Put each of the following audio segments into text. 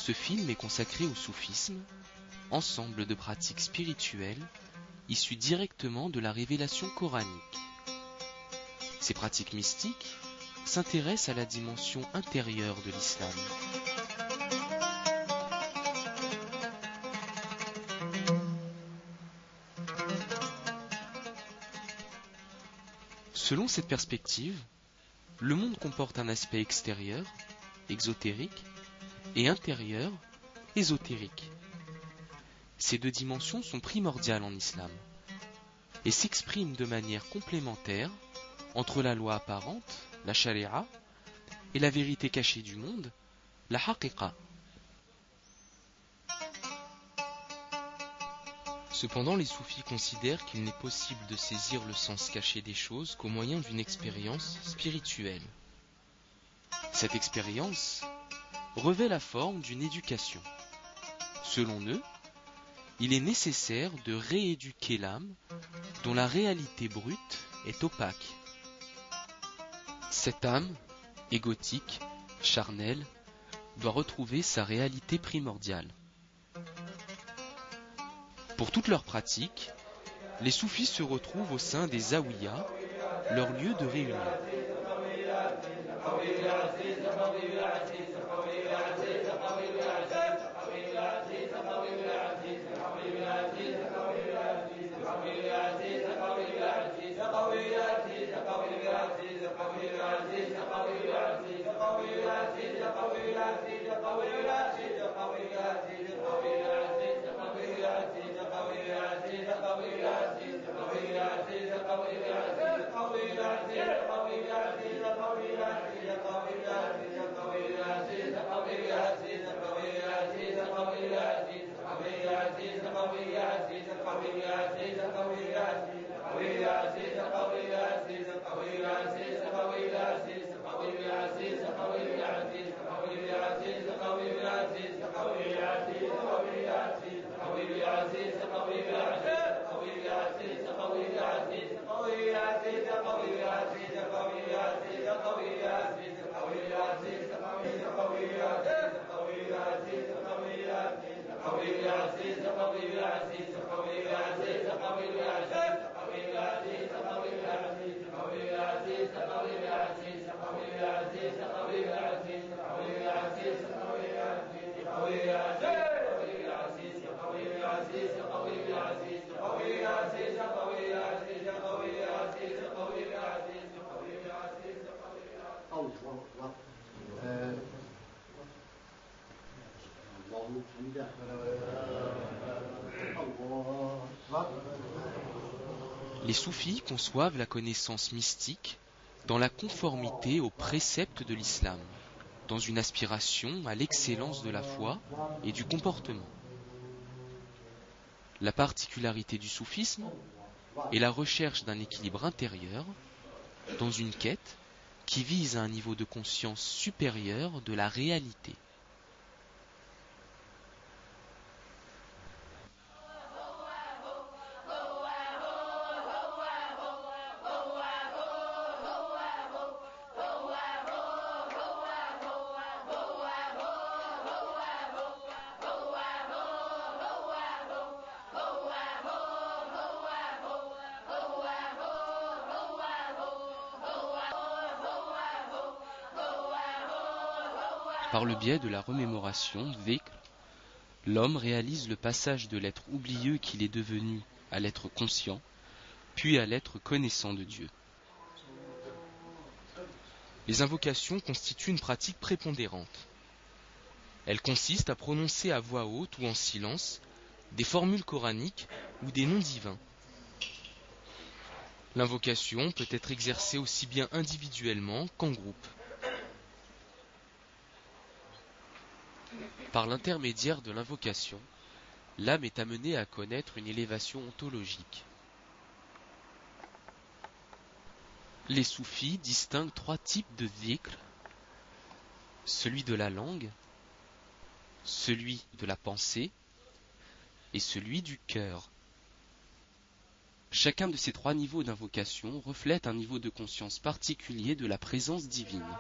Ce film est consacré au soufisme, ensemble de pratiques spirituelles issues directement de la révélation coranique. Ces pratiques mystiques s'intéressent à la dimension intérieure de l'islam. Selon cette perspective, le monde comporte un aspect extérieur, exotérique, et intérieur, ésotérique. Ces deux dimensions sont primordiales en islam et s'expriment de manière complémentaire entre la loi apparente, la sharia, et la vérité cachée du monde, la haqiqa. Cependant, les soufis considèrent qu'il n'est possible de saisir le sens caché des choses qu'au moyen d'une expérience spirituelle. Cette expérience revêt la forme d'une éducation. Selon eux, il est nécessaire de rééduquer l'âme dont la réalité brute est opaque. Cette âme, égotique, charnelle, doit retrouver sa réalité primordiale. Pour toutes leurs pratiques, les soufis se retrouvent au sein des zawiyas, leur lieu de réunion. Les soufis conçoivent la connaissance mystique dans la conformité aux préceptes de l'islam, dans une aspiration à l'excellence de la foi et du comportement. La particularité du soufisme est la recherche d'un équilibre intérieur dans une quête qui vise à un niveau de conscience supérieur de la réalité. Par le biais de la remémoration, dhikr, l'homme réalise le passage de l'être oublieux qu'il est devenu à l'être conscient, puis à l'être connaissant de Dieu. Les invocations constituent une pratique prépondérante. Elles consistent à prononcer à voix haute ou en silence des formules coraniques ou des noms divins. L'invocation peut être exercée aussi bien individuellement qu'en groupe. Par l'intermédiaire de l'invocation, l'âme est amenée à connaître une élévation ontologique. Les soufis distinguent trois types de dhikr, celui de la langue, celui de la pensée et celui du cœur. Chacun de ces trois niveaux d'invocation reflète un niveau de conscience particulier de la présence divine.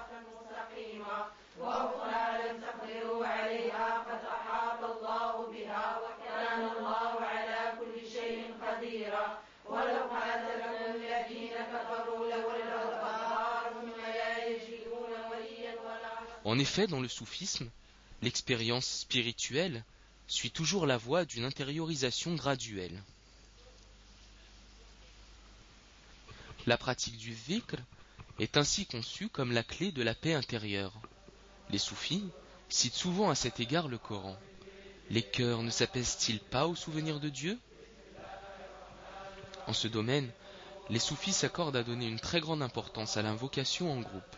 En effet, dans le soufisme, l'expérience spirituelle suit toujours la voie d'une intériorisation graduelle. La pratique du dhikr est ainsi conçue comme la clé de la paix intérieure. Les soufis citent souvent à cet égard le Coran. Les cœurs ne s'apaisent-ils pas au souvenir de Dieu? En ce domaine, les soufis s'accordent à donner une très grande importance à l'invocation en groupe,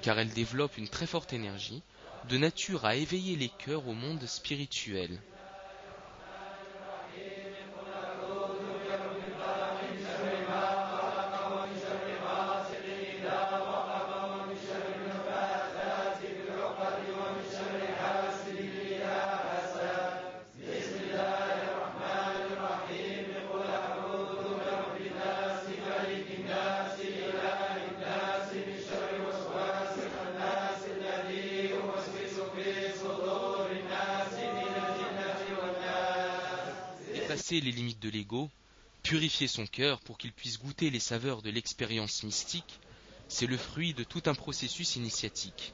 car elle développe une très forte énergie, de nature à éveiller les cœurs au monde spirituel. Dépasser les limites de l'ego, purifier son cœur pour qu'il puisse goûter les saveurs de l'expérience mystique, c'est le fruit de tout un processus initiatique.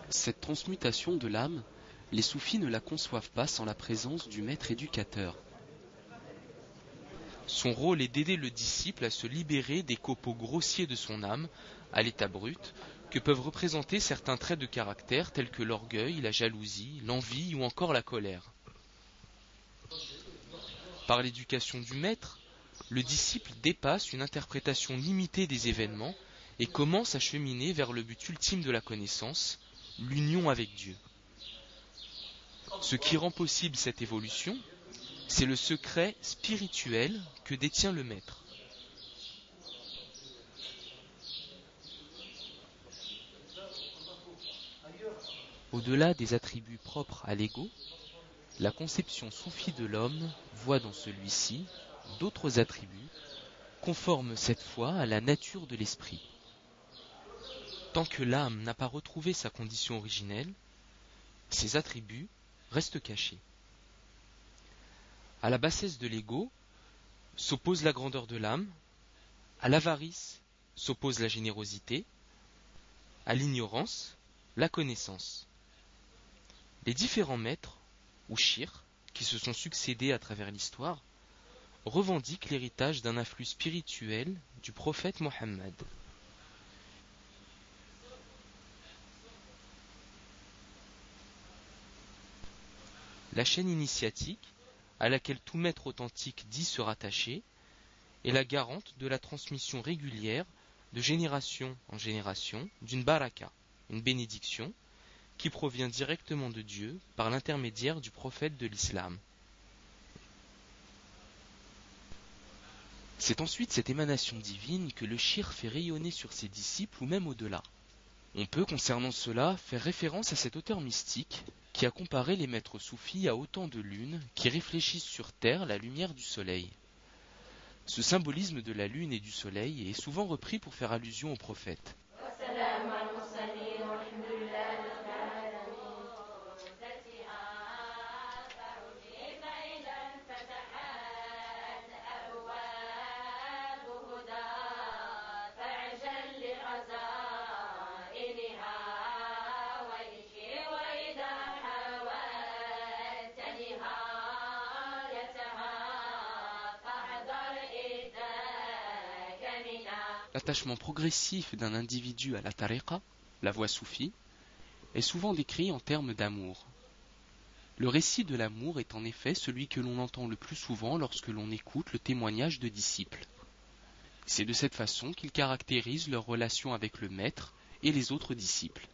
Cette transmutation de l'âme, les soufis ne la conçoivent pas sans la présence du maître éducateur. Son rôle est d'aider le disciple à se libérer des copeaux grossiers de son âme, à l'état brut, que peuvent représenter certains traits de caractère tels que l'orgueil, la jalousie, l'envie ou encore la colère. Par l'éducation du maître, le disciple dépasse une interprétation limitée des événements et commence à cheminer vers le but ultime de la connaissance, l'union avec Dieu. Ce qui rend possible cette évolution, c'est le secret spirituel que détient le maître. Au-delà des attributs propres à l'ego, la conception soufie de l'homme voit dans celui-ci d'autres attributs conformes cette fois à la nature de l'esprit. Tant que l'âme n'a pas retrouvé sa condition originelle, ces attributs restent cachés. À la bassesse de l'ego s'oppose la grandeur de l'âme, à l'avarice s'oppose la générosité, à l'ignorance la connaissance. Les différents maîtres ou shirs qui se sont succédés à travers l'histoire revendiquent l'héritage d'un afflux spirituel du prophète Mohammed. La chaîne initiatique, à laquelle tout maître authentique dit se rattacher, est la garante de la transmission régulière de génération en génération d'une baraka, une bénédiction, qui provient directement de Dieu par l'intermédiaire du prophète de l'islam. C'est ensuite cette émanation divine que le shir fait rayonner sur ses disciples ou même au-delà. On peut, concernant cela, faire référence à cet auteur mystique qui a comparé les maîtres soufis à autant de lunes qui réfléchissent sur terre la lumière du soleil. Ce symbolisme de la lune et du soleil est souvent repris pour faire allusion au prophète. L'attachement progressif d'un individu à la tariqa, la voie soufie, est souvent décrit en termes d'amour. Le récit de l'amour est en effet celui que l'on entend le plus souvent lorsque l'on écoute le témoignage de disciples. C'est de cette façon qu'ils caractérisent leur relation avec le maître et les autres disciples.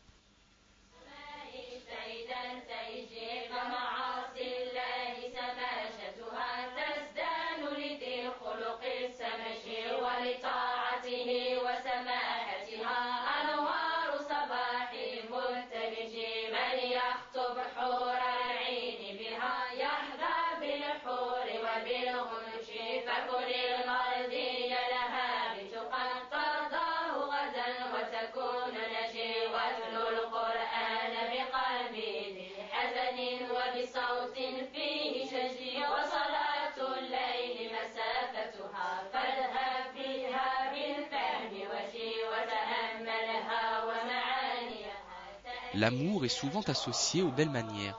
L'amour est souvent associé aux belles manières.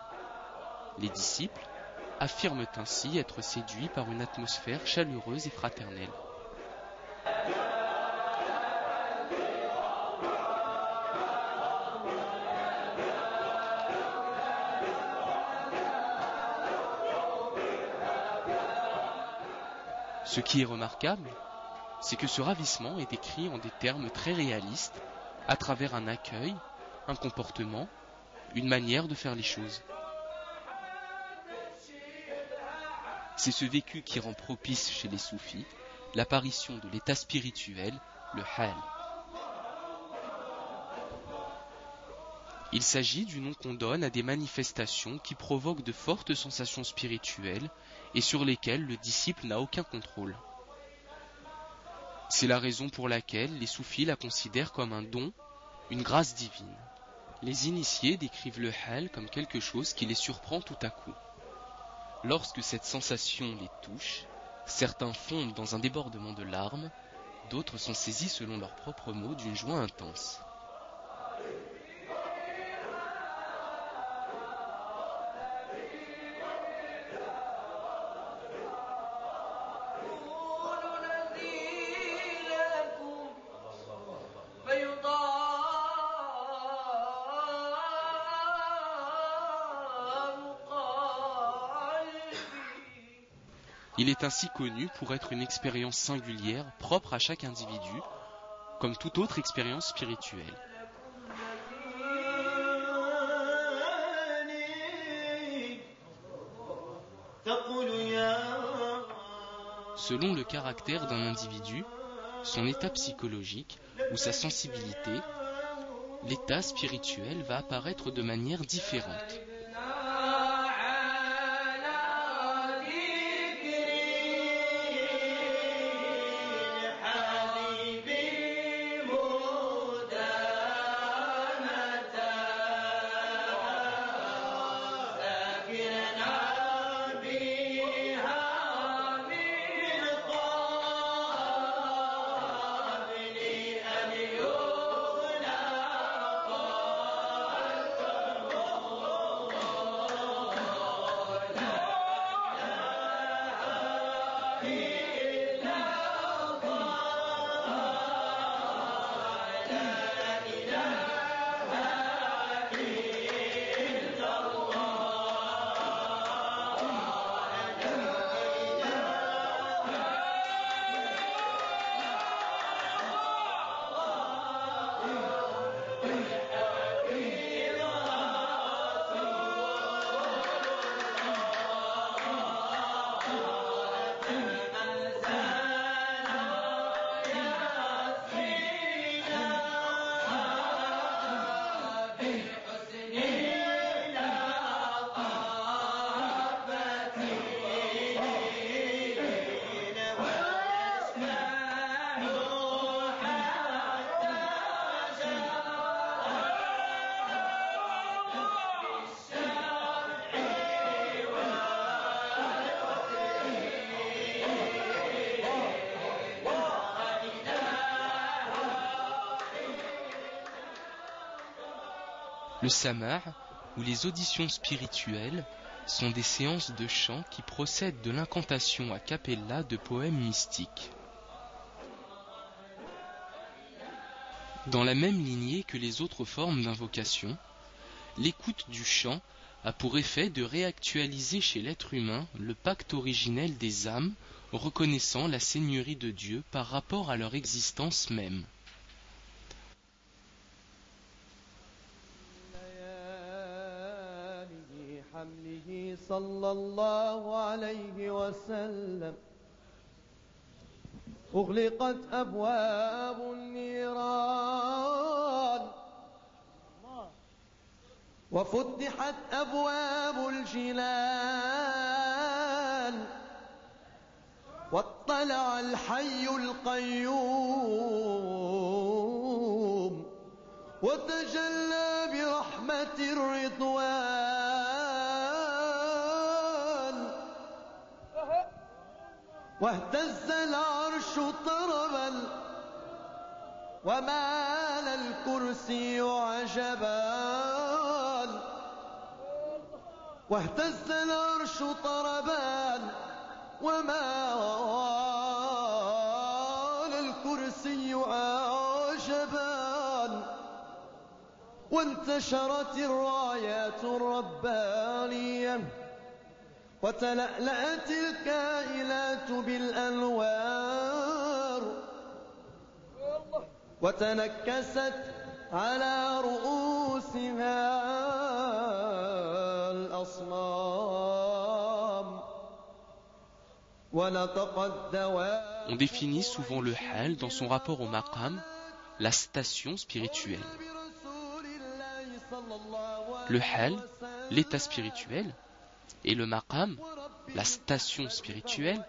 Les disciples affirment ainsi être séduits par une atmosphère chaleureuse et fraternelle. Ce qui est remarquable, c'est que ce ravissement est décrit en des termes très réalistes, à travers un accueil, un comportement, une manière de faire les choses. C'est ce vécu qui rend propice chez les soufis l'apparition de l'état spirituel, le hal. Il s'agit du nom qu'on donne à des manifestations qui provoquent de fortes sensations spirituelles et sur lesquelles le disciple n'a aucun contrôle. C'est la raison pour laquelle les soufis la considèrent comme un don, une grâce divine. Les initiés décrivent le hal comme quelque chose qui les surprend tout à coup. Lorsque cette sensation les touche, certains fondent dans un débordement de larmes, d'autres sont saisis selon leurs propres mots d'une joie intense. Il est ainsi connu pour être une expérience singulière, propre à chaque individu, comme toute autre expérience spirituelle. Selon le caractère d'un individu, son état psychologique ou sa sensibilité, l'état spirituel va apparaître de manière différente. Le samar, ou les auditions spirituelles, sont des séances de chant qui procèdent de l'incantation a cappella de poèmes mystiques. Dans la même lignée que les autres formes d'invocation, l'écoute du chant a pour effet de réactualiser chez l'être humain le pacte originel des âmes reconnaissant la seigneurie de Dieu par rapport à leur existence même. صلى الله عليه وسلم أغلقت أبواب النيران وفتحت أبواب الجنان واطلع الحي القيوم وتجلى برحمة الرضوان واهتز العرش طربا ومال الكرسي عجبا واهتز العرش طربا ومال الكرسي عجبا وانتشرت الرايات الربانية وتلألأت الكائنات بالأنوار وتنكست على رؤوسها الأصنام ونطق الدواب. On définit souvent le hal dans son rapport au maqam, la station spirituelle. Le hal, l'état spirituel, et le maqam, la station spirituelle,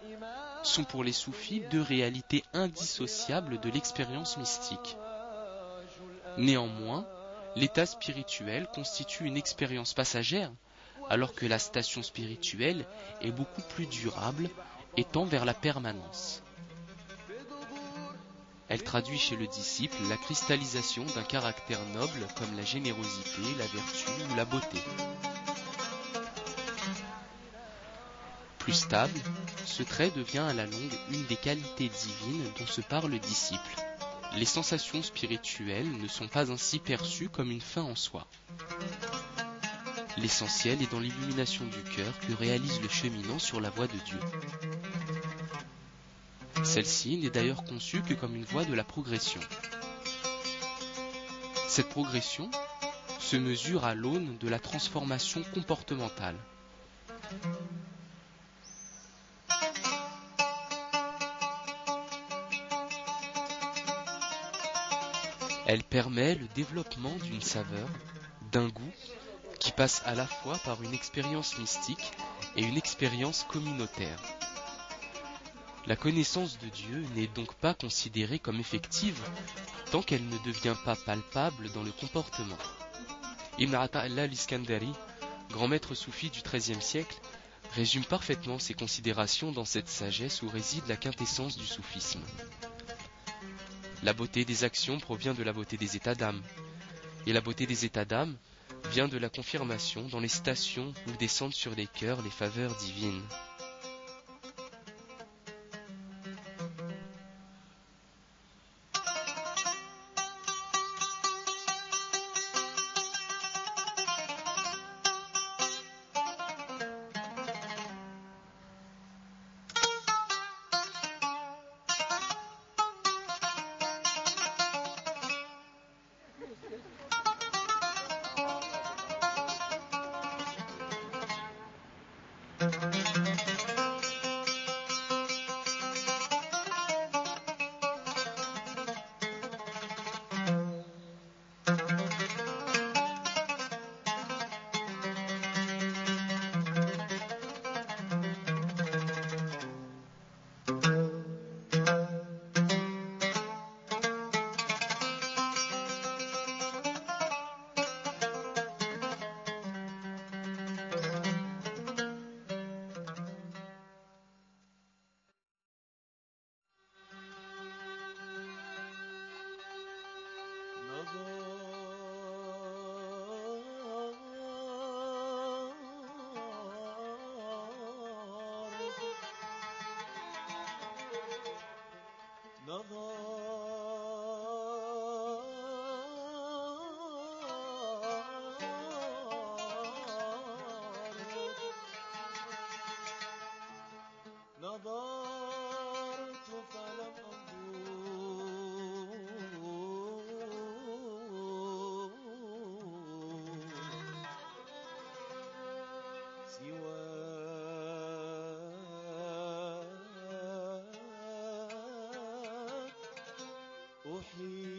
sont pour les soufis deux réalités indissociables de l'expérience mystique. Néanmoins, l'état spirituel constitue une expérience passagère, alors que la station spirituelle est beaucoup plus durable et tend vers la permanence. Elle traduit chez le disciple la cristallisation d'un caractère noble comme la générosité, la vertu ou la beauté. Plus stable, ce trait devient à la longue une des qualités divines dont se parle le disciple. Les sensations spirituelles ne sont pas ainsi perçues comme une fin en soi. L'essentiel est dans l'illumination du cœur que réalise le cheminant sur la voie de Dieu. Celle-ci n'est d'ailleurs conçue que comme une voie de la progression. Cette progression se mesure à l'aune de la transformation comportementale. Elle permet le développement d'une saveur, d'un goût, qui passe à la fois par une expérience mystique et une expérience communautaire. La connaissance de Dieu n'est donc pas considérée comme effective tant qu'elle ne devient pas palpable dans le comportement. Ibn Ata'illah al-Iskandari, grand maître soufi du XIIIe siècle, résume parfaitement ses considérations dans cette sagesse où réside la quintessence du soufisme. La beauté des actions provient de la beauté des états d'âme, et la beauté des états d'âme vient de la confirmation dans les stations où descendent sur les cœurs les faveurs divines. نظرت فلم أنظر سواك أحيي